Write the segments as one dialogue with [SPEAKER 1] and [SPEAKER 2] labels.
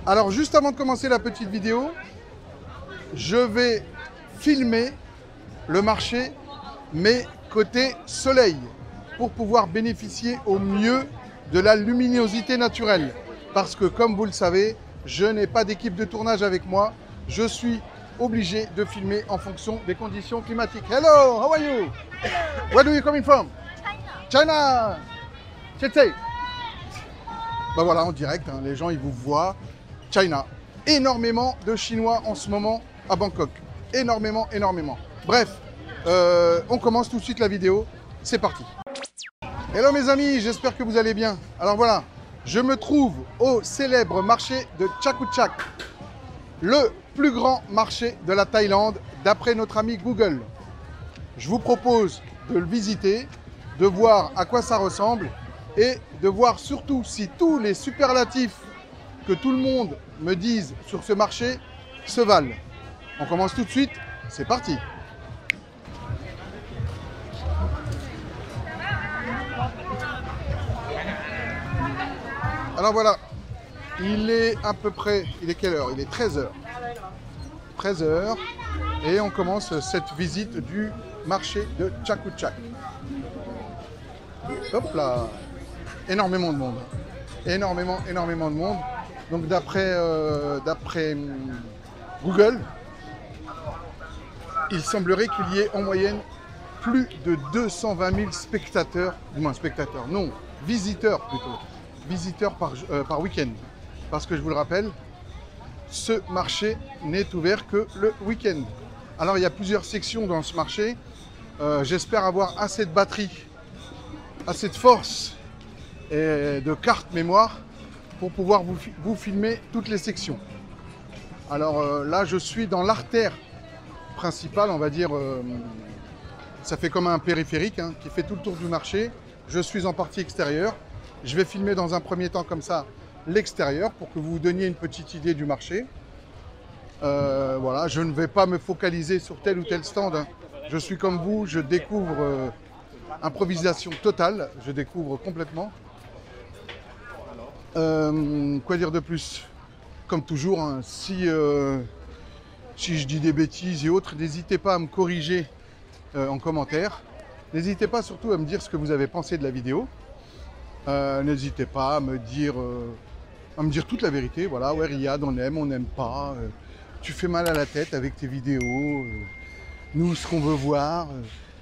[SPEAKER 1] Alors, juste avant de commencer la petite vidéo, je vais filmer le marché, mais côté soleil, pour pouvoir bénéficier au mieux de la luminosité naturelle. Parce que, comme vous le savez, je n'ai pas d'équipe de tournage avec moi. Je suis obligé de filmer en fonction des conditions climatiques. Hello, how are you? Where do you coming from? China. China. Ben voilà, en direct, hein, les gens, ils vous voient. China. Énormément de Chinois en ce moment à Bangkok. Énormément, énormément. Bref, on commence tout de suite la vidéo. C'est parti. Hello mes amis, j'espère que vous allez bien. Alors voilà, je me trouve au célèbre marché de Chatuchak, le plus grand marché de la Thaïlande d'après notre ami Google. Je vous propose de le visiter, de voir à quoi ça ressemble et de voir surtout si tous les superlatifs que tout le monde me dise sur ce marché se valent. On commence tout de suite, c'est parti. Alors voilà, il est à peu près, il est quelle heure? Il est 13h. 13h et on commence cette visite du marché de Chatuchak. Hop là, énormément de monde. Énormément de monde. Donc d'après Google, il semblerait qu'il y ait en moyenne plus de 220 000 spectateurs, du moins spectateurs, non, visiteurs plutôt, visiteurs par week-end. Parce que je vous le rappelle, ce marché n'est ouvert que le week-end. Alors il y a plusieurs sections dans ce marché. J'espère avoir assez de batterie, assez de force et de carte mémoire pour pouvoir vous filmer toutes les sections. Alors là, je suis dans l'artère principale, on va dire, ça fait comme un périphérique hein, qui fait tout le tour du marché. Je suis en partie extérieure. Je vais filmer dans un premier temps comme ça l'extérieur pour que vous vous donniez une petite idée du marché. Voilà, je ne vais pas me focaliser sur tel ou tel stand. Hein. Je suis comme vous, je découvre improvisation totale, je découvre complètement. Quoi dire de plus? Comme toujours, hein, si je dis des bêtises et autres, n'hésitez pas à me corriger en commentaire. N'hésitez pas surtout à me dire ce que vous avez pensé de la vidéo. N'hésitez pas à me dire toute la vérité. Voilà, ouais, Riyad, on aime, on n'aime pas. Tu fais mal à la tête avec tes vidéos. Nous, ce qu'on veut voir,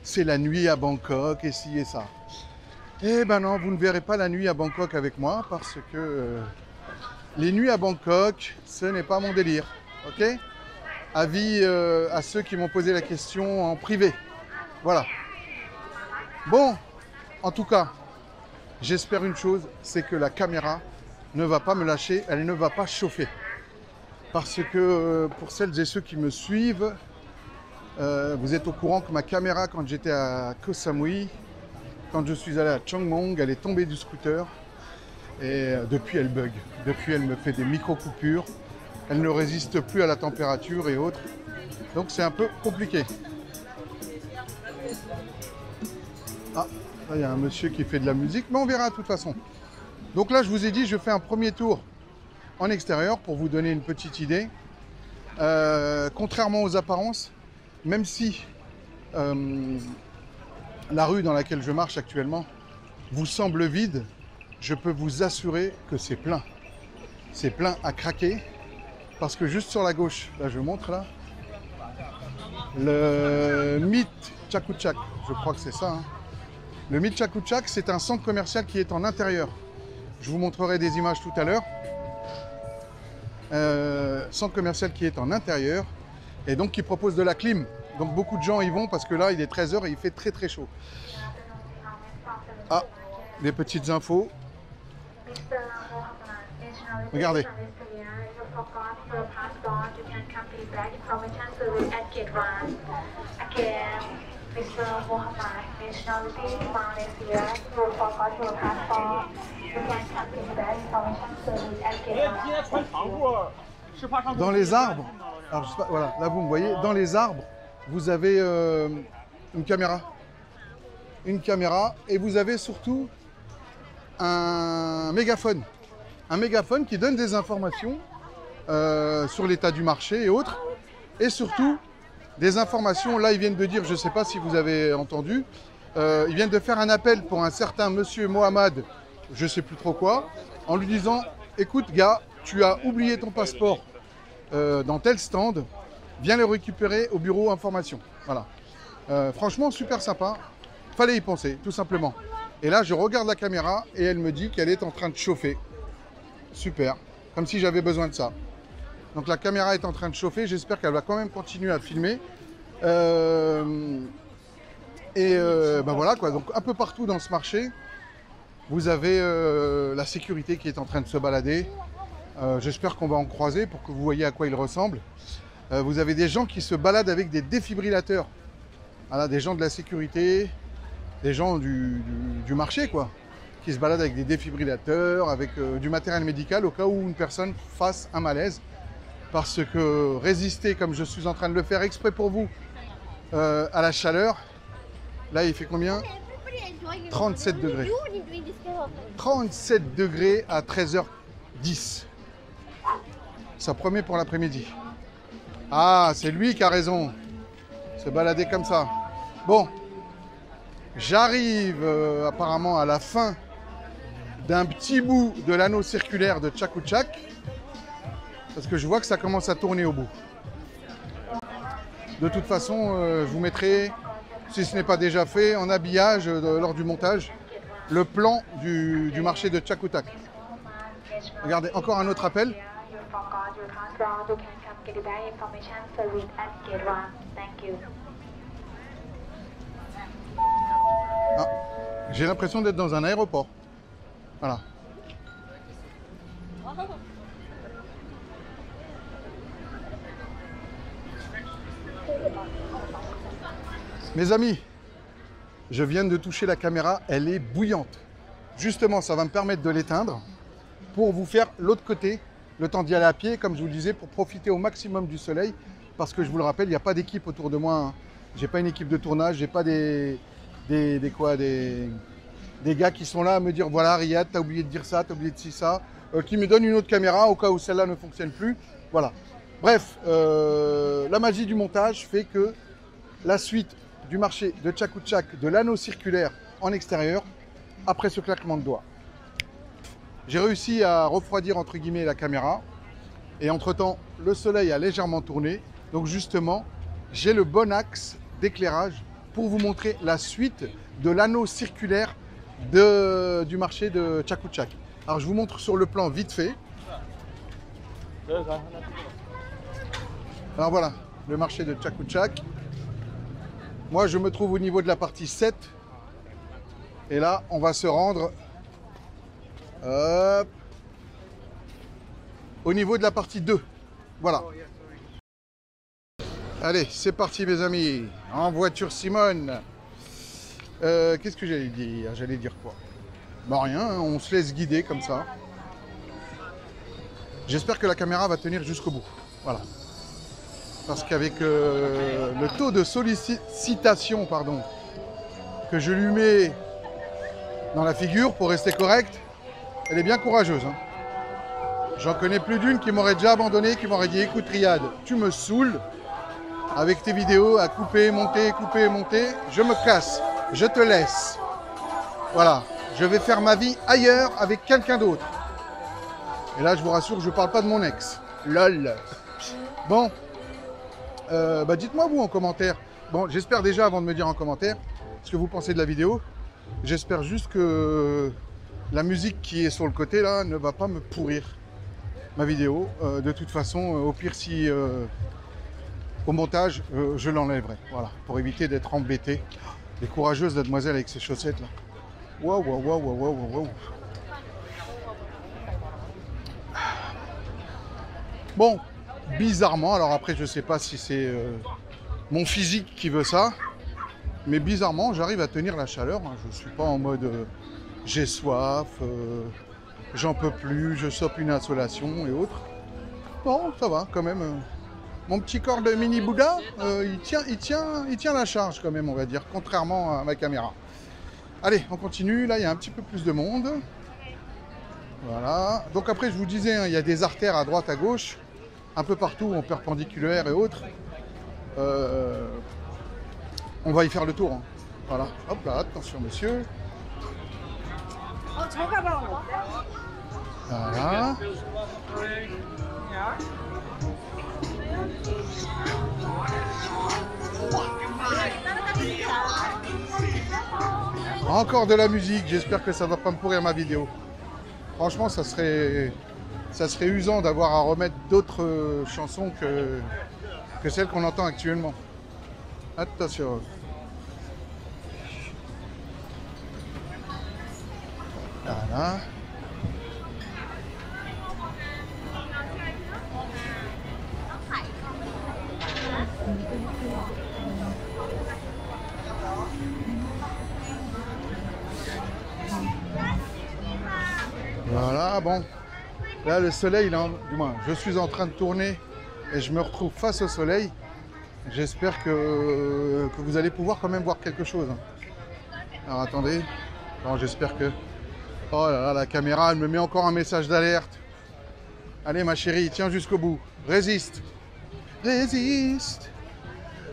[SPEAKER 1] c'est la nuit à Bangkok et ci et ça. Eh ben non, vous ne verrez pas la nuit à Bangkok avec moi parce que les nuits à Bangkok, ce n'est pas mon délire. Ok? Avis à ceux qui m'ont posé la question en privé. Voilà. Bon, en tout cas, j'espère une chose, c'est que la caméra ne va pas me lâcher, elle ne va pas chauffer. Parce que pour celles et ceux qui me suivent, vous êtes au courant que ma caméra, quand j'étais à Koh Samui, quand je suis allé à Chiang Mong, elle est tombée du scooter et depuis elle bug. Depuis elle me fait des micro-coupures, elle ne résiste plus à la température et autres. Donc c'est un peu compliqué. Ah, là il y a un monsieur qui fait de la musique, mais on verra de toute façon. Donc là je vous ai dit, je fais un premier tour en extérieur pour vous donner une petite idée. Contrairement aux apparences, même si la rue dans laquelle je marche actuellement vous semble vide, je peux vous assurer que c'est plein. C'est plein à craquer parce que juste sur la gauche, là je montre là, le Mythe Chatuchak, je crois que c'est ça. Hein. Le Mythe Chatuchak, c'est un centre commercial qui est en intérieur. Je vous montrerai des images tout à l'heure. Centre commercial qui est en intérieur et donc qui propose de la clim. Donc beaucoup de gens y vont parce que là il est 13h et il fait très très chaud. Ah, des petites infos. Regardez. Dans les arbres, alors je sais pas, voilà, là vous me voyez, dans les arbres, vous avez une caméra. Une caméra et vous avez surtout un mégaphone. Un mégaphone qui donne des informations sur l'état du marché et autres. Et surtout, des informations. Là, ils viennent de dire, je ne sais pas si vous avez entendu, ils viennent de faire un appel pour un certain monsieur Mohamed, je ne sais plus trop quoi, en lui disant, écoute gars, tu as oublié ton passeport dans tel stand, viens le récupérer au bureau information. Voilà. Franchement, super sympa. Fallait y penser, tout simplement. Et là, je regarde la caméra et elle me dit qu'elle est en train de chauffer. Super. Comme si j'avais besoin de ça. Donc la caméra est en train de chauffer. J'espère qu'elle va quand même continuer à filmer. Ben voilà quoi. Donc un peu partout dans ce marché, vous avez la sécurité qui est en train de se balader. J'espère qu'on va en croiser pour que vous voyez à quoi il ressemble. Vous avez des gens qui se baladent avec des défibrillateurs. Voilà, des gens de la sécurité, des gens du marché, quoi, qui se baladent avec des défibrillateurs, avec du matériel médical au cas où une personne fasse un malaise. Parce que résister, comme je suis en train de le faire exprès pour vous, à la chaleur, là il fait combien? 37 degrés. 37 degrés à 13h10. Ça promet pour l'après-midi. Ah, c'est lui qui a raison. Se balader comme ça. Bon, j'arrive apparemment à la fin d'un petit bout de l'anneau circulaire de Chatuchak, parce que je vois que ça commence à tourner au bout. De toute façon, je vous mettrai, si ce n'est pas déjà fait, en habillage lors du montage, le plan du marché de Chatuchak. Regardez, encore un autre appel. Ah, j'ai l'impression d'être dans un aéroport. Voilà. Mes amis, je viens de toucher la caméra, elle est bouillante. Justement, ça va me permettre de l'éteindre pour vous faire l'autre côté, le temps d'y aller à pied, comme je vous le disais, pour profiter au maximum du soleil. Parce que je vous le rappelle, il n'y a pas d'équipe autour de moi. Hein. J'ai pas une équipe de tournage, j'ai pas des gars qui sont là à me dire voilà Riyad, t'as oublié de dire ça, t'as oublié de dire ça, qui me donnent une autre caméra au cas où celle-là ne fonctionne plus. Voilà. Bref, la magie du montage fait que la suite du marché de Chatuchak, de l'anneau circulaire en extérieur, après ce claquement de doigts. J'ai réussi à refroidir entre guillemets la caméra et entre-temps, le soleil a légèrement tourné. Donc justement, j'ai le bon axe d'éclairage pour vous montrer la suite de l'anneau circulaire du marché de Chatuchak. Alors je vous montre sur le plan vite fait. Alors voilà, le marché de Chatuchak. Moi je me trouve au niveau de la partie 7. Et là, on va se rendre au niveau de la partie 2. Voilà. Allez, c'est parti mes amis. En voiture Simone. Qu'est-ce que j'allais dire? J'allais dire quoi? Bah rien, hein, on se laisse guider comme ça. J'espère que la caméra va tenir jusqu'au bout. Voilà. Parce qu'avec le taux de sollicitation pardon, que je lui mets dans la figure pour rester correct, elle est bien courageuse. Hein. J'en connais plus d'une qui m'aurait déjà abandonné, qui m'aurait dit écoute Riyad, tu me saoules avec tes vidéos à couper, monter, je me casse, je te laisse. Voilà, je vais faire ma vie ailleurs avec quelqu'un d'autre. Et là je vous rassure, je ne parle pas de mon ex. Lol. Bon, bah dites-moi vous en commentaire. Bon, j'espère déjà avant de me dire en commentaire ce que vous pensez de la vidéo. J'espère juste que la musique qui est sur le côté là ne va pas me pourrir ma vidéo. De toute façon, au pire si au montage, je l'enlèverai. Voilà, pour éviter d'être embêté. Les courageuses, la demoiselle avec ses chaussettes là. Waouh, waouh, waouh, waouh, waouh, waouh. Bon, bizarrement, alors après je sais pas si c'est mon physique qui veut ça, mais bizarrement j'arrive à tenir la chaleur. Hein. Je suis pas en mode j'ai soif, j'en peux plus, je chope une insolation et autres. Bon, ça va quand même. Mon petit corps de mini Bouddha, il tient la charge quand même, on va dire, contrairement à ma caméra. Allez, on continue. Là, il y a un petit peu plus de monde. Voilà. Donc après, je vous disais, hein, il y a des artères à droite, à gauche. un peu partout, en perpendiculaire et autres. On va y faire le tour. Hein. Voilà. Hop là, attention monsieur. Voilà. Encore de la musique, j'espère que ça va pas me pourrir ma vidéo. Franchement, ça serait usant d'avoir à remettre d'autres chansons que celles qu'on entend actuellement. Attention. Voilà. Voilà, bon. Là, le soleil, là, du moins, je suis en train de tourner et je me retrouve face au soleil. J'espère que vous allez pouvoir quand même voir quelque chose. Alors, attendez. Bon, j'espère que... Oh là là, la caméra, elle me met encore un message d'alerte. Allez, ma chérie, tiens jusqu'au bout. Résiste. Résiste.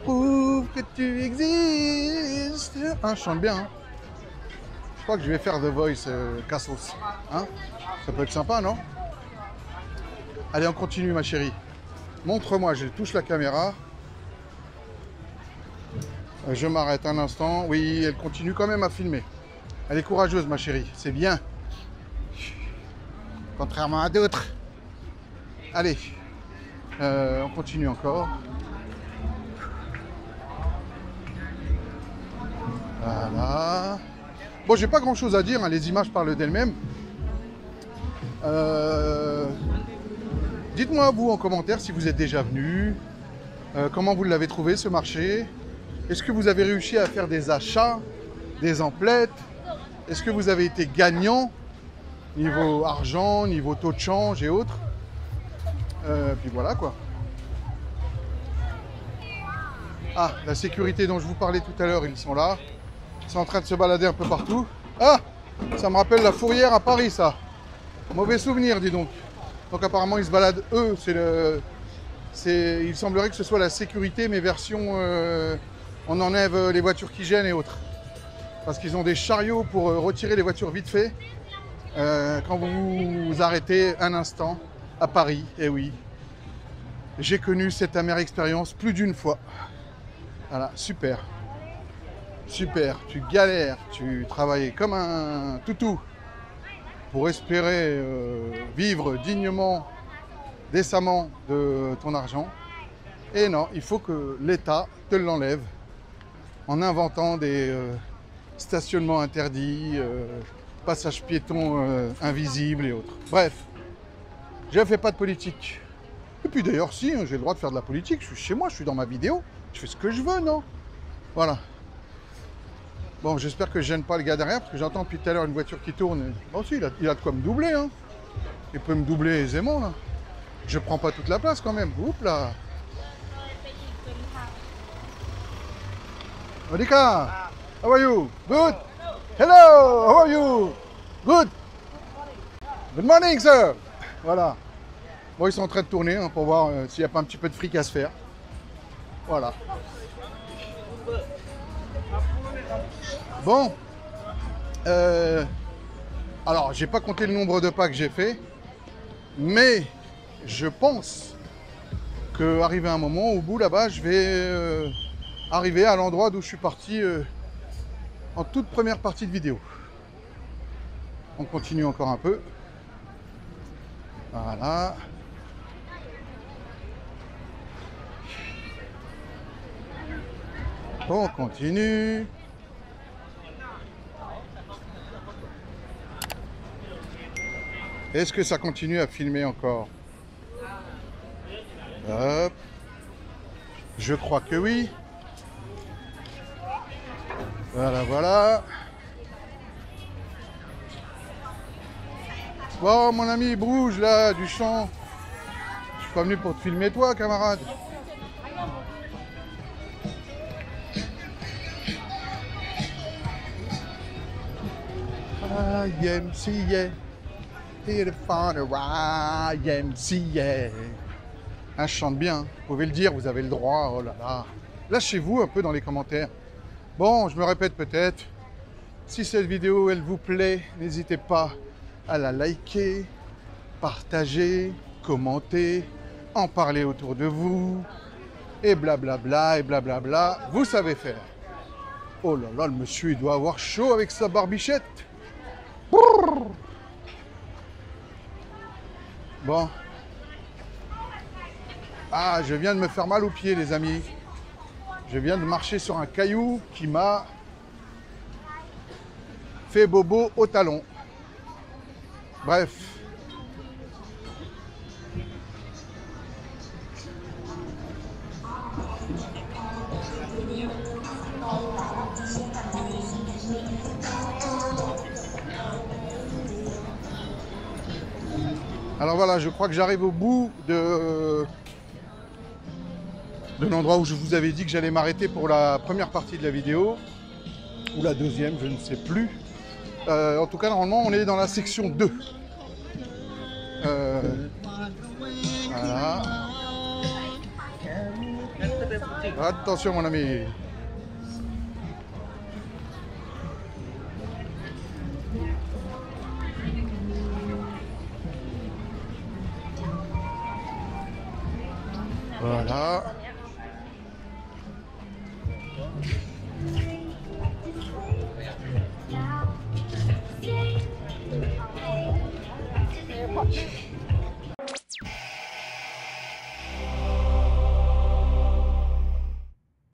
[SPEAKER 1] Prouve que tu existes. Hein, je chante bien, hein. Je crois que je vais faire The Voice Cassos. Hein? Ça peut être sympa, non? Allez, on continue, ma chérie. Montre-moi, je touche la caméra. Je m'arrête un instant. Oui, elle continue quand même à filmer. Elle est courageuse, ma chérie. C'est bien. Contrairement à d'autres. Allez. On continue encore. Voilà. Bon, j'ai pas grand chose à dire, hein, les images parlent d'elles-mêmes. Dites-moi vous en commentaire si vous êtes déjà venu, comment vous l'avez trouvé ce marché. Est-ce que vous avez réussi à faire des achats, des emplettes? Est-ce que vous avez été gagnant niveau argent, niveau taux de change et autres? Puis voilà quoi. Ah, la sécurité dont je vous parlais tout à l'heure, ils sont là. Ils sont en train de se balader un peu partout. Ah, ça me rappelle la Fourrière à Paris, ça. Mauvais souvenir, dis donc. Donc apparemment, ils se baladent, eux. Il semblerait que ce soit la sécurité, mais version... on enlève les voitures qui gênent et autres. Parce qu'ils ont des chariots pour retirer les voitures vite fait. Quand vous vous arrêtez un instant à Paris, et oui. J'ai connu cette amère expérience plus d'une fois. Voilà, super. Super, tu galères, tu travailles comme un toutou pour espérer vivre dignement, décemment de ton argent. Et non, il faut que l'État te l'enlève en inventant des stationnements interdits, passages piétons invisibles et autres. Bref, je ne fais pas de politique. Et puis d'ailleurs, si, j'ai le droit de faire de la politique, je suis chez moi, je suis dans ma vidéo, je fais ce que je veux, non? Voilà. Bon, j'espère que je gêne pas le gars derrière, parce que j'entends depuis tout à l'heure une voiture qui tourne. Bon, si, il a de quoi me doubler, hein. Il peut me doubler aisément, là. Je prends pas toute la place, quand même. Oups, là. Odika, how are you? Good? Hello, how are you? Good? Good morning, sir. Voilà. Bon, ils sont en train de tourner, hein, pour voir s'il n'y a pas un petit peu de fric à se faire. Voilà. Bon, alors j'ai pas compté le nombre de pas que j'ai fait, mais je pense qu'arrivé un moment, au bout là-bas, je vais arriver à l'endroit d'où je suis parti en toute première partie de vidéo. On continue encore un peu. Voilà. On continue. Est-ce que ça continue à filmer encore? Hop. Je crois que oui. Voilà, voilà. Bon, mon ami Brouge, là, du champ. Je suis pas venu pour te filmer toi, camarade. YMCA. Here to find a YMCA. Hein, je chante bien, hein. Vous pouvez le dire, vous avez le droit. Oh là là. Lâchez-vous un peu dans les commentaires. Bon, je me répète peut-être. Si cette vidéo, elle vous plaît, n'hésitez pas à la liker, partager, commenter, en parler autour de vous, et blablabla, et blablabla. Vous savez faire. Oh là là, le monsieur, il doit avoir chaud avec sa barbichette. Bon. Ah, je viens de me faire mal aux pieds, les amis. Je viens de marcher sur un caillou qui m'a fait bobo au talon. Bref. Alors voilà, je crois que j'arrive au bout de l'endroit où je vous avais dit que j'allais m'arrêter pour la première partie de la vidéo. Ou la deuxième, je ne sais plus. En tout cas, normalement, on est dans la section 2. Voilà. Attention, mon ami. Voilà.